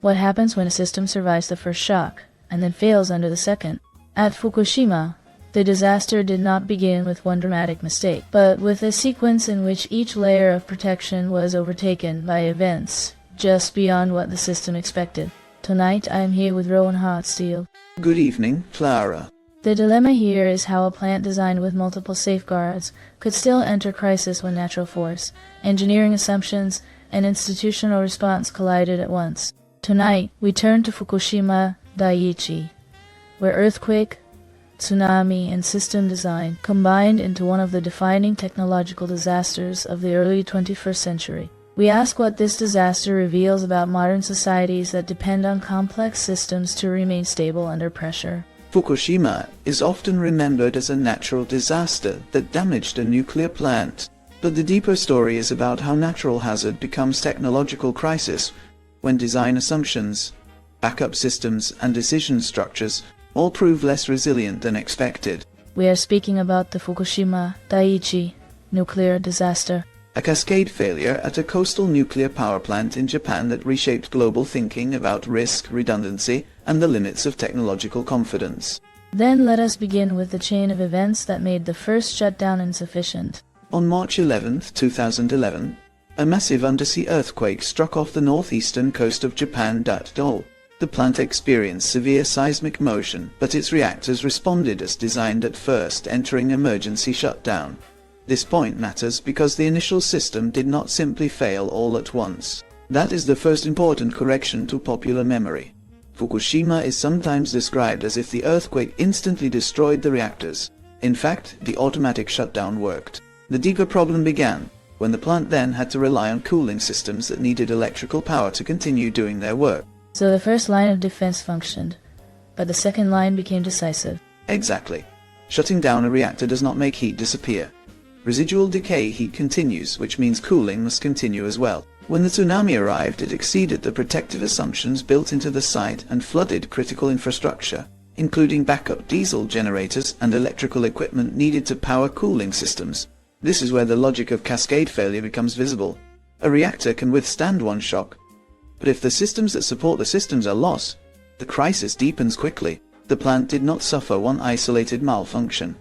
What happens when a system survives the first shock, and then fails under the second? At Fukushima, the disaster did not begin with one dramatic mistake, but with a sequence in which each layer of protection was overtaken by events just beyond what the system expected. Tonight, I am here with Rowan Hartsteele. Good evening, Clara. The dilemma here is how a plant designed with multiple safeguards could still enter crisis when natural force, engineering assumptions, and institutional response collided at once. Tonight, we turn to Fukushima Daiichi, where earthquake, tsunami, and system design combined into one of the defining technological disasters of the early 21st century. We ask what this disaster reveals about modern societies that depend on complex systems to remain stable under pressure. Fukushima is often remembered as a natural disaster that damaged a nuclear plant. But the deeper story is about how natural hazard becomes technological crisis when design assumptions, backup systems, and decision structures all prove less resilient than expected. We are speaking about the Fukushima Daiichi nuclear disaster. A cascade failure at a coastal nuclear power plant in Japan that reshaped global thinking about risk, redundancy, and the limits of technological confidence. Then let us begin with the chain of events that made the first shutdown insufficient. On March 11, 2011, a massive undersea earthquake struck off the northeastern coast of Japan. The plant experienced severe seismic motion, but its reactors responded as designed at first, entering emergency shutdown. This point matters because the initial system did not simply fail all at once. That is the first important correction to popular memory. Fukushima is sometimes described as if the earthquake instantly destroyed the reactors. In fact, the automatic shutdown worked. The deeper problem began when the plant then had to rely on cooling systems that needed electrical power to continue doing their work. So the first line of defense functioned, but the second line became decisive. Exactly. Shutting down a reactor does not make heat disappear. Residual decay heat continues, which means cooling must continue as well. When the tsunami arrived, it exceeded the protective assumptions built into the site and flooded critical infrastructure, including backup diesel generators and electrical equipment needed to power cooling systems. This is where the logic of cascade failure becomes visible. A reactor can withstand one shock, but if the systems that support the systems are lost, the crisis deepens quickly. The plant did not suffer one isolated malfunction.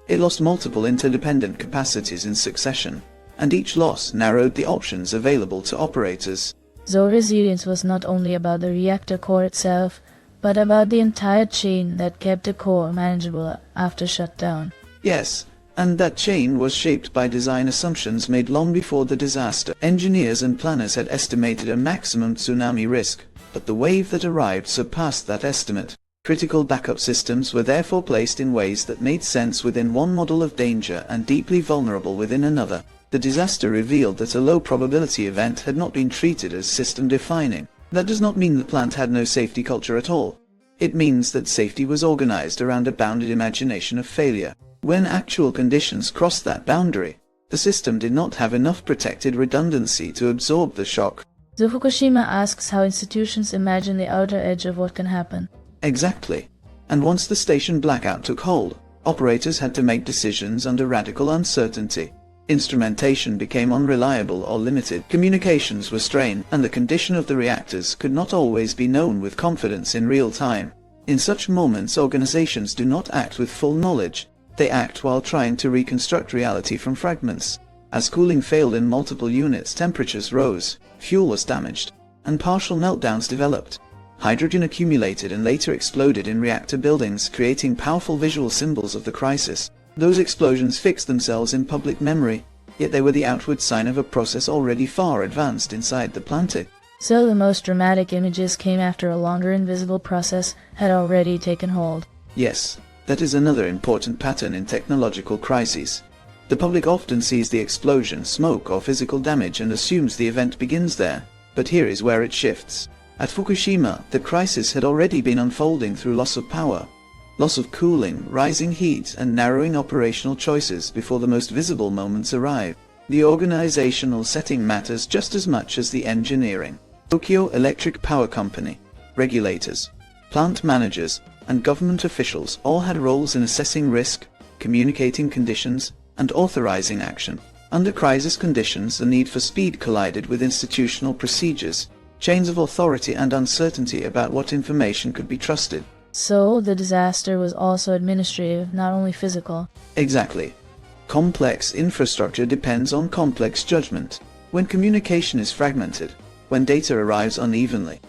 It lost multiple interdependent capacities in succession, and each loss narrowed the options available to operators. So resilience was not only about the reactor core itself, but about the entire chain that kept the core manageable after shutdown. Yes, and that chain was shaped by design assumptions made long before the disaster. Engineers and planners had estimated a maximum tsunami risk, but the wave that arrived surpassed that estimate. Critical backup systems were therefore placed in ways that made sense within one model of danger and deeply vulnerable within another. The disaster revealed that a low-probability event had not been treated as system-defining. That does not mean the plant had no safety culture at all. It means that safety was organized around a bounded imagination of failure. When actual conditions crossed that boundary, the system did not have enough protected redundancy to absorb the shock. So Fukushima asks how institutions imagine the outer edge of what can happen. Exactly. And once the station blackout took hold, operators had to make decisions under radical uncertainty. Instrumentation became unreliable or limited, communications were strained, and the condition of the reactors could not always be known with confidence in real time. In such moments, organizations do not act with full knowledge. They act while trying to reconstruct reality from fragments. As cooling failed in multiple units, temperatures rose, fuel was damaged, and partial meltdowns developed. Hydrogen accumulated and later exploded in reactor buildings, creating powerful visual symbols of the crisis. Those explosions fixed themselves in public memory, yet they were the outward sign of a process already far advanced inside the plant. So the most dramatic images came after a longer invisible process had already taken hold. Yes, that is another important pattern in technological crises. The public often sees the explosion, smoke, or physical damage and assumes the event begins there. But here is where it shifts. At Fukushima, the crisis had already been unfolding through loss of power, loss of cooling, rising heat, and narrowing operational choices before the most visible moments arrive. The organizational setting matters just as much as the engineering. Tokyo Electric Power Company, regulators, plant managers, and government officials all had roles in assessing risk, communicating conditions, and authorizing action. Under crisis conditions, the need for speed collided with institutional procedures. chains of authority and uncertainty about what information could be trusted. So, the disaster was also administrative, not only physical. Exactly. Complex infrastructure depends on complex judgment. When communication is fragmented, when data arrives unevenly,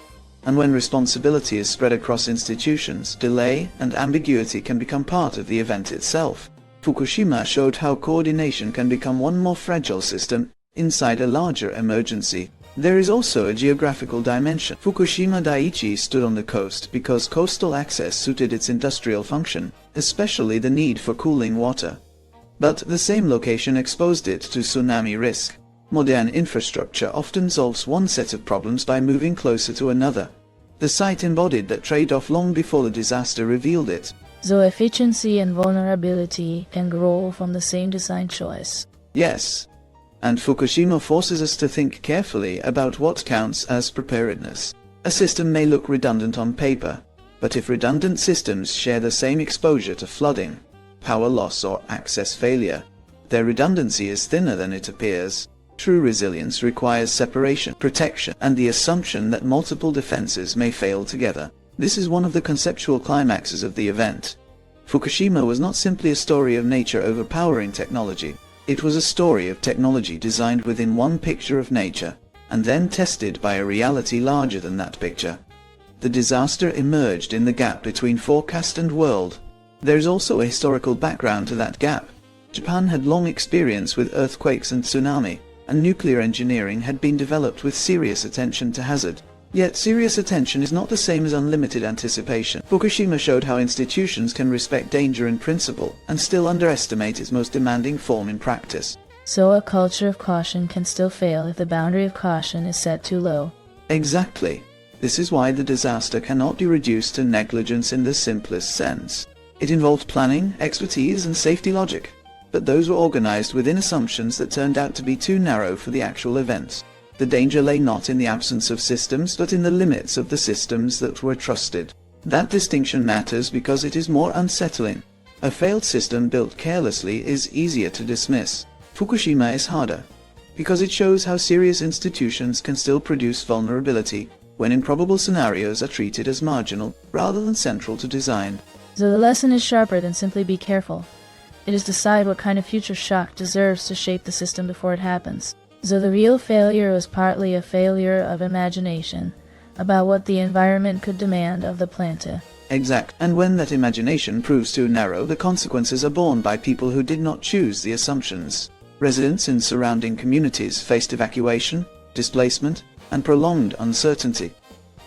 and when responsibility is spread across institutions, delay and ambiguity can become part of the event itself. Fukushima showed how coordination can become one more fragile system inside a larger emergency. There is also a geographical dimension. Fukushima Daiichi stood on the coast because coastal access suited its industrial function, especially the need for cooling water. But the same location exposed it to tsunami risk. Modern infrastructure often solves one set of problems by moving closer to another. The site embodied that trade-off long before the disaster revealed it. So efficiency and vulnerability can grow from the same design choice. Yes. And Fukushima forces us to think carefully about what counts as preparedness. A system may look redundant on paper, but if redundant systems share the same exposure to flooding, power loss or access failure, their redundancy is thinner than it appears. True resilience requires separation, protection, and the assumption that multiple defenses may fail together. This is one of the conceptual climaxes of the event. Fukushima was not simply a story of nature overpowering technology. It was a story of technology designed within one picture of nature, and then tested by a reality larger than that picture. The disaster emerged in the gap between forecast and world. There is also a historical background to that gap. Japan had long experience with earthquakes and tsunami, and nuclear engineering had been developed with serious attention to hazard. Yet serious attention is not the same as unlimited anticipation. Fukushima showed how institutions can respect danger in principle and still underestimate its most demanding form in practice. So a culture of caution can still fail if the boundary of caution is set too low. Exactly. This is why the disaster cannot be reduced to negligence in the simplest sense. It involved planning, expertise, and safety logic, but those were organized within assumptions that turned out to be too narrow for the actual events. The danger lay not in the absence of systems, but in the limits of the systems that were trusted. That distinction matters because it is more unsettling. A failed system built carelessly is easier to dismiss. Fukushima is harder, because it shows how serious institutions can still produce vulnerability when improbable scenarios are treated as marginal rather than central to design. So the lesson is sharper than simply be careful. It is decide what kind of future shock deserves to shape the system before it happens. So the real failure was partly a failure of imagination about what the environment could demand of the planet. Exact. And when that imagination proves too narrow, the consequences are borne by people who did not choose the assumptions. Residents in surrounding communities faced evacuation, displacement, and prolonged uncertainty.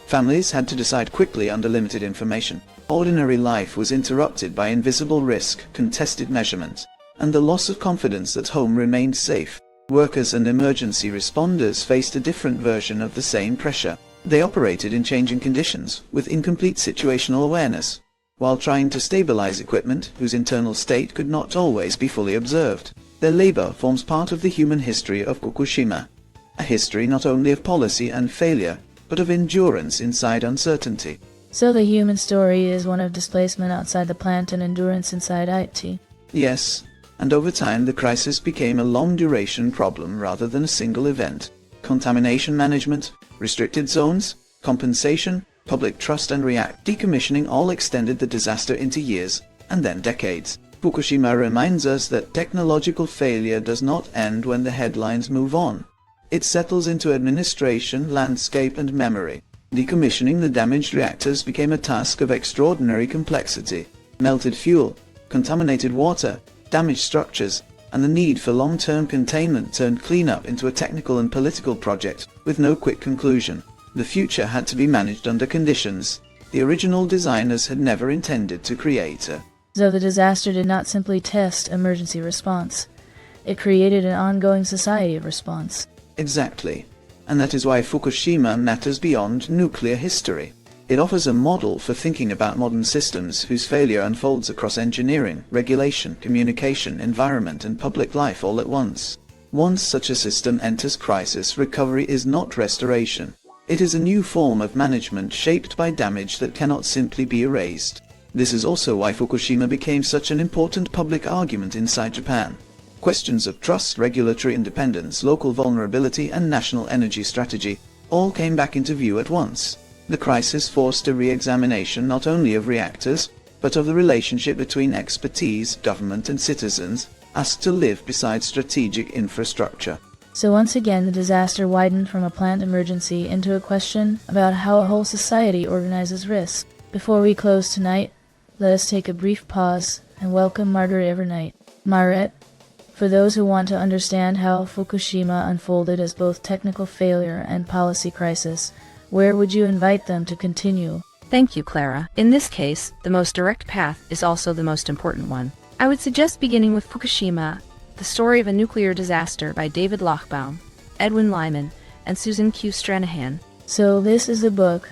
Families had to decide quickly under limited information. Ordinary life was interrupted by invisible risk, contested measurement, and the loss of confidence that home remained safe. Workers and emergency responders faced a different version of the same pressure. They operated in changing conditions, with incomplete situational awareness, while trying to stabilize equipment whose internal state could not always be fully observed. Their labor forms part of the human history of Fukushima, a history not only of policy and failure, but of endurance inside uncertainty. So the human story is one of displacement outside the plant and endurance inside IT. Yes. And over time the crisis became a long-duration problem rather than a single event. Contamination management, restricted zones, compensation, public trust and decommissioning all extended the disaster into years, and then decades. Fukushima reminds us that technological failure does not end when the headlines move on. It settles into administration, landscape and memory. Decommissioning the damaged reactors became a task of extraordinary complexity. Melted fuel, contaminated water, damaged structures, and the need for long-term containment turned cleanup into a technical and political project with no quick conclusion. The future had to be managed under conditions the original designers had never intended to create. So the disaster did not simply test emergency response. It created an ongoing society of response. Exactly. And that is why Fukushima matters beyond nuclear history. It offers a model for thinking about modern systems whose failure unfolds across engineering, regulation, communication, environment, and public life all at once. Once such a system enters crisis, recovery is not restoration. It is a new form of management shaped by damage that cannot simply be erased. This is also why Fukushima became such an important public argument inside Japan. Questions of trust, regulatory independence, local vulnerability, and national energy strategy all came back into view at once. The crisis forced a re-examination not only of reactors, but of the relationship between expertise, government and citizens, asked to live beside strategic infrastructure. So once again, the disaster widened from a plant emergency into a question about how a whole society organizes risk. Before we close tonight, let us take a brief pause and welcome Margaret Evernight. Margaret, for those who want to understand how Fukushima unfolded as both technical failure and policy crisis, where would you invite them to continue? Thank you, Clara. In this case, the most direct path is also the most important one. I would suggest beginning with Fukushima, the story of a nuclear disaster by David Lochbaum, Edwin Lyman, and Susan Q. Stranahan. So this is a book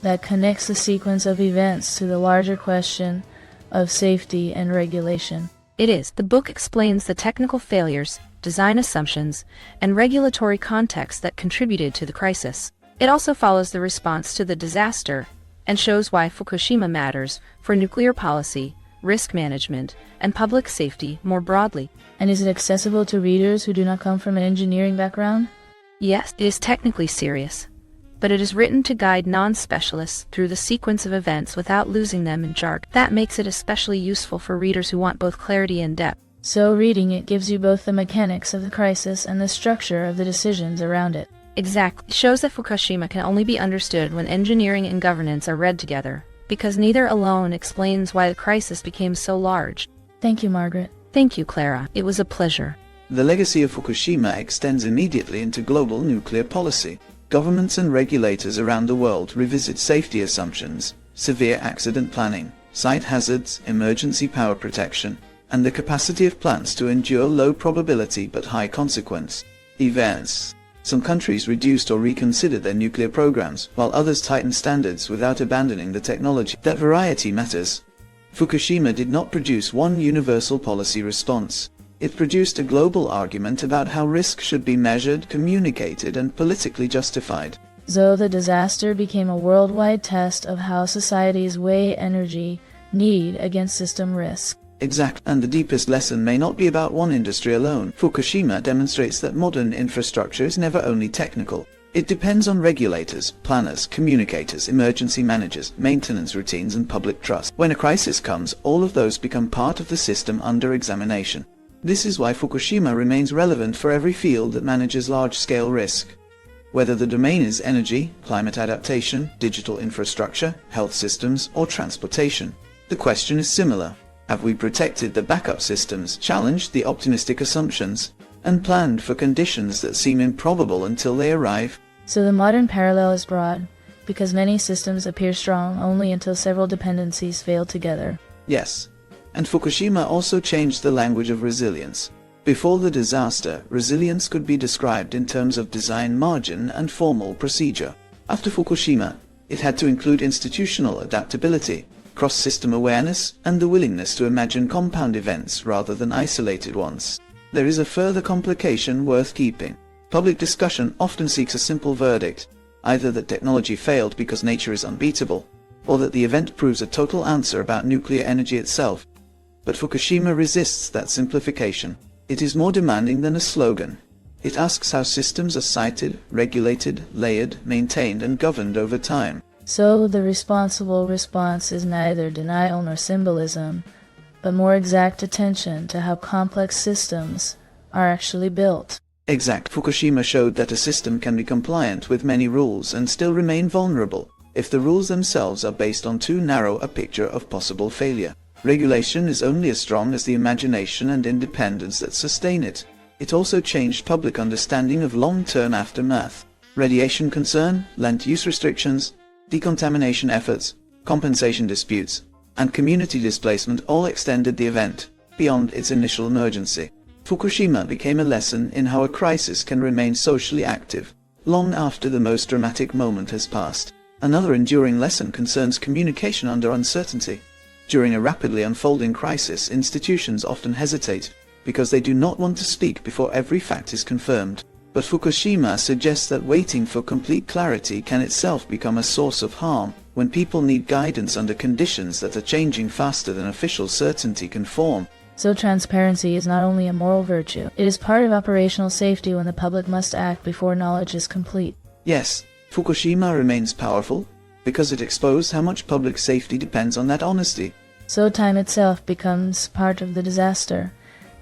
that connects the sequence of events to the larger question of safety and regulation. It is. The book explains the technical failures, design assumptions, and regulatory context that contributed to the crisis. It also follows the response to the disaster and shows why Fukushima matters for nuclear policy, risk management, and public safety more broadly. And is it accessible to readers who do not come from an engineering background? Yes, it is technically serious, but it is written to guide non-specialists through the sequence of events without losing them in jargon. That makes it especially useful for readers who want both clarity and depth. So reading it gives you both the mechanics of the crisis and the structure of the decisions around it. Exactly. It shows that Fukushima can only be understood when engineering and governance are read together, because neither alone explains why the crisis became so large. Thank you, Margaret. Thank you, Clara. It was a pleasure. The legacy of Fukushima extends immediately into global nuclear policy. Governments and regulators around the world revisit safety assumptions, severe accident planning, site hazards, emergency power protection, and the capacity of plants to endure low probability but high consequence events. Some countries reduced or reconsidered their nuclear programs, while others tightened standards without abandoning the technology. That variety matters. Fukushima did not produce one universal policy response. It produced a global argument about how risk should be measured, communicated, and politically justified. So the disaster became a worldwide test of how societies weigh energy need against system risk. Exact, and the deepest lesson may not be about one industry alone. Fukushima demonstrates that modern infrastructure is never only technical. It depends on regulators, planners, communicators, emergency managers, maintenance routines, and public trust. When a crisis comes, all of those become part of the system under examination. This is why Fukushima remains relevant for every field that manages large-scale risk. Whether the domain is energy, climate adaptation, digital infrastructure, health systems, or transportation, the question is similar. Have we protected the backup systems, challenged the optimistic assumptions, and planned for conditions that seem improbable until they arrive? So the modern parallel is broad, because many systems appear strong only until several dependencies fail together. Yes, and Fukushima also changed the language of resilience. Before the disaster, resilience could be described in terms of design margin and formal procedure. After Fukushima, it had to include institutional adaptability, cross-system awareness, and the willingness to imagine compound events rather than isolated ones. There is a further complication worth keeping. Public discussion often seeks a simple verdict, either that technology failed because nature is unbeatable, or that the event proves a total answer about nuclear energy itself. But Fukushima resists that simplification. It is more demanding than a slogan. It asks how systems are sited, regulated, layered, maintained, and governed over time. So the responsible response is neither denial nor symbolism, but more exact attention to how complex systems are actually built. Exact. Fukushima showed that a system can be compliant with many rules and still remain vulnerable if the rules themselves are based on too narrow a picture of possible failure. Regulation is only as strong as the imagination and independence that sustain it. It also changed public understanding of long-term aftermath. Radiation concern, land use restrictions, decontamination efforts, compensation disputes, and community displacement all extended the event beyond its initial emergency. Fukushima became a lesson in how a crisis can remain socially active long after the most dramatic moment has passed. Another enduring lesson concerns communication under uncertainty. During a rapidly unfolding crisis, institutions often hesitate because they do not want to speak before every fact is confirmed. But Fukushima suggests that waiting for complete clarity can itself become a source of harm when people need guidance under conditions that are changing faster than official certainty can form. So transparency is not only a moral virtue, it is part of operational safety when the public must act before knowledge is complete. Yes, Fukushima remains powerful because it exposed how much public safety depends on that honesty. So time itself becomes part of the disaster,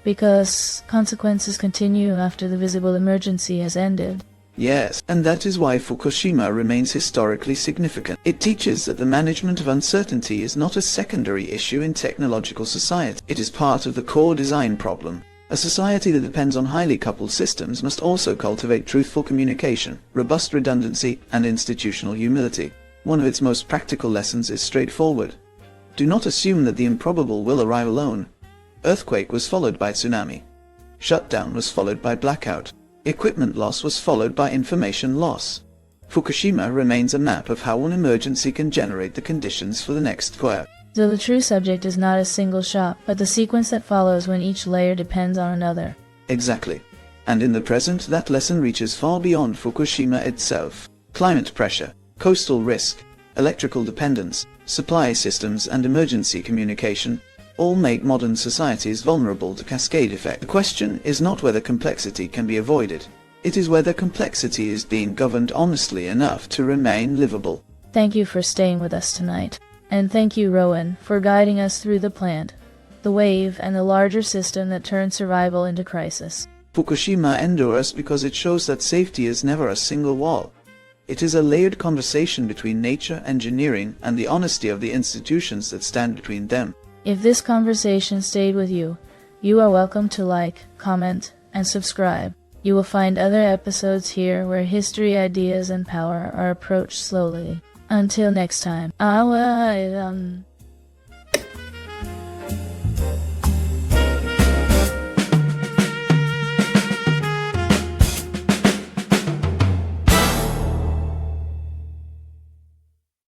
because consequences continue after the visible emergency has ended. Yes, and that is why Fukushima remains historically significant. It teaches that the management of uncertainty is not a secondary issue in technological society. It is part of the core design problem. A society that depends on highly coupled systems must also cultivate truthful communication, robust redundancy, and institutional humility. One of its most practical lessons is straightforward. Do not assume that the improbable will arrive alone. Earthquake was followed by tsunami. Shutdown was followed by blackout. Equipment loss was followed by information loss. Fukushima remains a map of how one emergency can generate the conditions for the next quake. So the true subject is not a single shot, but the sequence that follows when each layer depends on another. Exactly. And in the present, that lesson reaches far beyond Fukushima itself. Climate pressure, coastal risk, electrical dependence, supply systems, and emergency communication all make modern societies vulnerable to cascade effect. The question is not whether complexity can be avoided. It is whether complexity is being governed honestly enough to remain livable. Thank you for staying with us tonight. And thank you, Rowan, for guiding us through the plant, the wave, and the larger system that turns survival into crisis. Fukushima endures because it shows that safety is never a single wall. It is a layered conversation between nature, engineering, and the honesty of the institutions that stand between them. If this conversation stayed with you, you are welcome to like, comment, and subscribe. You will find other episodes here where history, ideas, and power are approached slowly. Until next time.